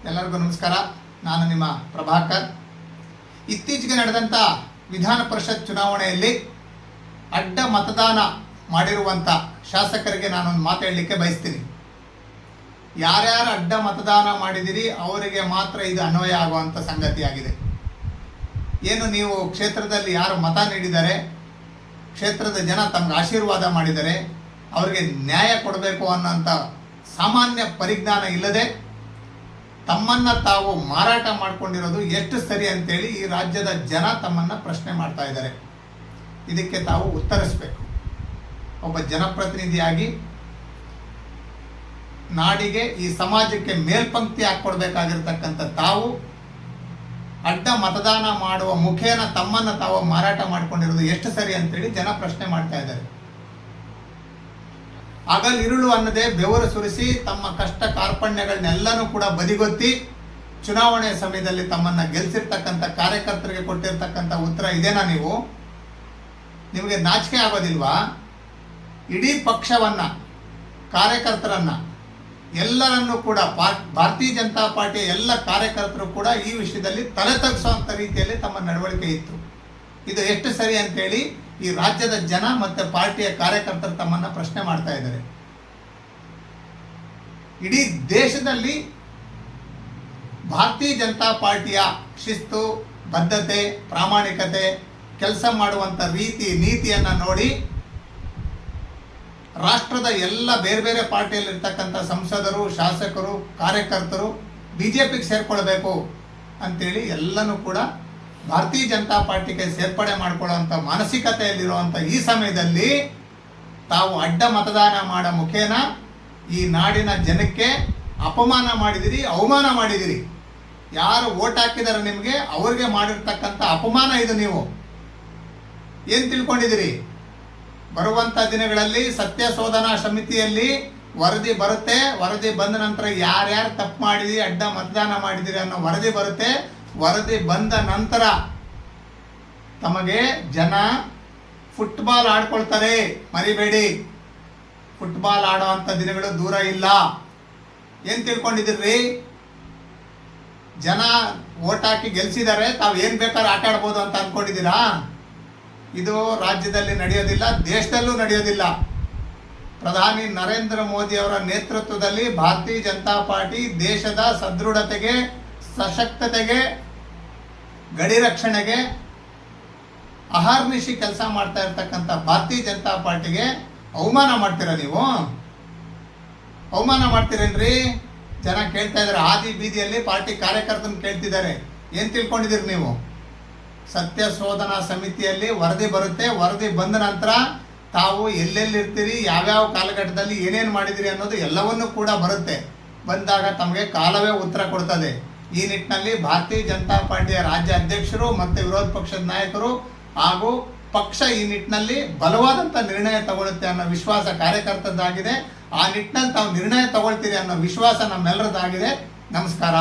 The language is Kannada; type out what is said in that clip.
ಎಲ್ಲರಿಗೂ ನಮಸ್ಕಾರ. ನಾನು ನಿಮ್ಮ ಪ್ರಭಾಕರ್. ಇತ್ತೀಚೆಗೆ ನಡೆದಂಥ ವಿಧಾನ ಪರಿಷತ್ ಚುನಾವಣೆಯಲ್ಲಿ ಅಡ್ಡ ಮತದಾನ ಮಾಡಿರುವಂಥ ಶಾಸಕರಿಗೆ ನಾನೊಂದು ಮಾತು ಹೇಳಲಿಕ್ಕೆ ಬಯಸ್ತೀನಿ. ಯಾರ್ಯಾರು ಅಡ್ಡ ಮತದಾನ ಮಾಡಿದಿರಿ ಅವರಿಗೆ ಮಾತ್ರ ಇದು ಅನ್ವಯ ಆಗುವಂಥ ಸಂಗತಿಯಾಗಿದೆ. ಏನು ನೀವು ಕ್ಷೇತ್ರದಲ್ಲಿ ಯಾರು ಮತ ನೀಡಿದ್ದಾರೆ, ಕ್ಷೇತ್ರದ ಜನ ತಮ್ಗೆ ಆಶೀರ್ವಾದ ಮಾಡಿದರೆ ಅವರಿಗೆ ನ್ಯಾಯ ಕೊಡಬೇಕು ಅನ್ನೋಂಥ ಸಾಮಾನ್ಯ ಪರಿಜ್ಞಾನ ಇಲ್ಲದೆ ತಮ್ಮನ್ನು ತಾವು ಮಾರಾಟ ಮಾಡಿಕೊಂಡಿರೋದು ಎಷ್ಟು ಸರಿ ಅಂತೇಳಿ ಈ ರಾಜ್ಯದ ಜನ ತಮ್ಮನ್ನು ಪ್ರಶ್ನೆ ಮಾಡ್ತಾ ಇದ್ದಾರೆ. ಇದಕ್ಕೆ ತಾವು ಉತ್ತರಿಸಬೇಕು. ಒಬ್ಬ ಜನಪ್ರತಿನಿಧಿಯಾಗಿ ನಾಡಿಗೆ, ಈ ಸಮಾಜಕ್ಕೆ ಮೇಲ್ಪಂಕ್ತಿ ಹಾಕ್ಕೊಡ್ಬೇಕಾಗಿರ್ತಕ್ಕಂಥ ತಾವು ಅಡ್ಡ ಮತದಾನ ಮಾಡುವ ಮುಖೇನ ತಮ್ಮನ್ನು ತಾವು ಮಾರಾಟ ಮಾಡಿಕೊಂಡಿರೋದು ಎಷ್ಟು ಸರಿ ಅಂತೇಳಿ ಜನ ಪ್ರಶ್ನೆ ಮಾಡ್ತಾ ಇದ್ದಾರೆ. ಹಗಲಿರುಳು ಅನ್ನದೇ ಬೆವರು ಸುರಿಸಿ ತಮ್ಮ ಕಷ್ಟ ಕಾರ್ಪಣ್ಯಗಳನ್ನೆಲ್ಲನೂ ಕೂಡ ಬದಿಗೊತ್ತಿ ಚುನಾವಣೆ ಸಮಯದಲ್ಲಿ ತಮ್ಮನ್ನು ಗೆಲ್ಲಿಸಿರ್ತಕ್ಕಂಥ ಕಾರ್ಯಕರ್ತರಿಗೆ ಕೊಟ್ಟಿರ್ತಕ್ಕಂಥ ಉತ್ತರ ಇದೇನಾ? ನಿಮಗೆ ನಾಚಿಕೆ ಆಗೋದಿಲ್ವಾ? ಇಡೀ ಪಕ್ಷವನ್ನು, ಕಾರ್ಯಕರ್ತರನ್ನು ಎಲ್ಲರನ್ನೂ ಕೂಡ ಭಾರತೀಯ ಜನತಾ ಪಾರ್ಟಿಯ ಎಲ್ಲ ಕಾರ್ಯಕರ್ತರು ಕೂಡ ಈ ವಿಷಯದಲ್ಲಿ ತಲೆ ತಗ್ಗಿಸುವಂಥ ರೀತಿಯಲ್ಲಿ ತಮ್ಮ ನಡವಳಿಕೆ ಇತ್ತು. ಇದು ಎಷ್ಟು ಸರಿ ಅಂತೇಳಿ ಈ ರಾಜ್ಯದ ಜನ ಮತ್ತು ಪಾರ್ಟಿಯ ಕಾರ್ಯಕರ್ತರು ತಮ್ಮನ್ನು ಪ್ರಶ್ನೆ ಮಾಡ್ತಾ ಇದ್ದಾರೆ. ಇಡೀ ದೇಶದಲ್ಲಿ ಭಾರತೀಯ ಜನತಾ ಪಾರ್ಟಿಯ ಶಿಸ್ತು, ಬದ್ಧತೆ, ಪ್ರಾಮಾಣಿಕತೆ, ಕೆಲಸ ಮಾಡುವಂಥ ರೀತಿ, ನೀತಿಯನ್ನು ನೋಡಿ ರಾಷ್ಟ್ರದ ಎಲ್ಲ ಬೇರೆ ಬೇರೆ ಪಾರ್ಟಿಯಲ್ಲಿರ್ತಕ್ಕಂಥ ಸಂಸದರು, ಶಾಸಕರು, ಕಾರ್ಯಕರ್ತರು BJPಗೆ ಸೇರ್ಕೊಳ್ಬೇಕು ಅಂತೇಳಿ ಎಲ್ಲನೂ ಕೂಡ ಭಾರತೀಯ ಜನತಾ ಪಾರ್ಟಿಗೆ ಸೇರ್ಪಡೆ ಮಾಡಿಕೊಳ್ಳುವಂಥ ಮಾನಸಿಕತೆಯಲ್ಲಿರುವಂಥ ಈ ಸಮಯದಲ್ಲಿ ತಾವು ಅಡ್ಡ ಮತದಾನ ಮಾಡೋ ಮುಖೇನ ಈ ನಾಡಿನ ಜನಕ್ಕೆ ಅಪಮಾನ ಮಾಡಿದಿರಿ, ಅವಮಾನ ಮಾಡಿದಿರಿ. ಯಾರು ಓಟ್ ಹಾಕಿದಾರೆ ನಿಮಗೆ ಅವ್ರಿಗೆ ಮಾಡಿರ್ತಕ್ಕಂಥ ಅಪಮಾನ ಇದು. ನೀವು ಏನು ತಿಳ್ಕೊಂಡಿದ್ದೀರಿ? ಬರುವಂಥ ದಿನಗಳಲ್ಲಿ ಸತ್ಯ ಶೋಧನಾ ಸಮಿತಿಯಲ್ಲಿ ವರದಿ ಬರುತ್ತೆ. ವರದಿ ಬಂದ ನಂತರ ಯಾರ್ಯಾರು ತಪ್ಪು ಮಾಡಿದಿರಿ, ಅಡ್ಡ ಮತದಾನ ಮಾಡಿದಿರಿ ಅನ್ನೋ ವರದಿ ಬರುತ್ತೆ. ವರದಿ ಬಂದ ನಂತರ ತಮಗೆ ಜನ ಫುಟ್ಬಾಲ್ ಆಡ್ಕೊಳ್ತಾರೆ, ಮರಿಬೇಡಿ. ಫುಟ್ಬಾಲ್ ಆಡೋ ಅಂಥ ದಿನಗಳು ದೂರ ಇಲ್ಲ. ಏನು ತಿಳ್ಕೊಂಡಿದ್ದೀರಿ? ಜನ ಓಟ್ ಹಾಕಿ ಗೆಲ್ಸಿದ್ದಾರೆ, ತಾವು ಏನು ಬೇಕಾದ್ರೂ ಆಟ ಆಡ್ಬೋದು ಅಂತ ಅಂದ್ಕೊಂಡಿದ್ದೀರಾ? ಇದು ರಾಜ್ಯದಲ್ಲಿ ನಡೆಯೋದಿಲ್ಲ, ದೇಶದಲ್ಲೂ ನಡೆಯೋದಿಲ್ಲ. ಪ್ರಧಾನಿ ನರೇಂದ್ರ ಮೋದಿ ಅವರ ನೇತೃತ್ವದಲ್ಲಿ ಭಾರತೀಯ ಜನತಾ ಪಾರ್ಟಿ ದೇಶದ ಸದೃಢತೆಗೆ, ಸಶಕ್ತತೆಗೆ, ಗಡಿ ರಕ್ಷಣೆಗೆ ಅಹರ್ನಿಶಿ ಕೆಲಸ ಮಾಡ್ತಾ ಇರ್ತಕ್ಕಂಥ ಭಾರತೀಯ ಜನತಾ ಪಾರ್ಟಿಗೆ ಅವಮಾನ ಮಾಡ್ತೀರಾ? ನೀವು ಅವಮಾನ ಮಾಡ್ತೀರೇನ್ರಿ? ಜನ ಕೇಳ್ತಾ ಇದ್ದಾರೆ, ಆದಿ ಬೀದಿಯಲ್ಲಿ ಪಾರ್ಟಿ ಕಾರ್ಯಕರ್ತನ ಕೇಳ್ತಿದ್ದಾರೆ. ಏನು ತಿಳ್ಕೊಂಡಿದ್ದೀರಿ ನೀವು? ಸತ್ಯ ಶೋಧನಾ ಸಮಿತಿಯಲ್ಲಿ ವರದಿ ಬರುತ್ತೆ. ವರದಿ ಬಂದ ನಂತರ ತಾವು ಎಲ್ಲೆಲ್ಲಿರ್ತೀರಿ, ಯಾವ್ಯಾವ ಕಾಲಘಟ್ಟದಲ್ಲಿ ಏನೇನು ಮಾಡಿದಿರಿ ಅನ್ನೋದು ಎಲ್ಲವನ್ನೂ ಕೂಡ ಬರುತ್ತೆ. ಬಂದಾಗ ತಮಗೆ ಕಾಲವೇ ಉತ್ತರ ಕೊಡ್ತದೆ. ಈ ನಿಟ್ಟಿನಲ್ಲಿ ಭಾರತೀಯ ಜನತಾ ಪಾರ್ಟಿಯ ರಾಜ್ಯ ಅಧ್ಯಕ್ಷರು ಮತ್ತು ವಿರೋಧ ಪಕ್ಷದ ನಾಯಕರು ಹಾಗೂ ಪಕ್ಷ ಈ ನಿಟ್ಟಿನಲ್ಲಿ ಬಲವಾದಂಥ ನಿರ್ಣಯ ತಗೊಳುತ್ತೆ ಅನ್ನೋ ವಿಶ್ವಾಸ ಕಾರ್ಯಕರ್ತದ್ದಾಗಿದೆ. ಆ ನಿಟ್ಟಿನಲ್ಲಿ ತಾವು ನಿರ್ಣಯ ತಗೊಳ್ತೀರಿ ಅನ್ನೋ ವಿಶ್ವಾಸ ನಮ್ಮೆಲ್ಲರದ್ದಾಗಿದೆ. ನಮಸ್ಕಾರ.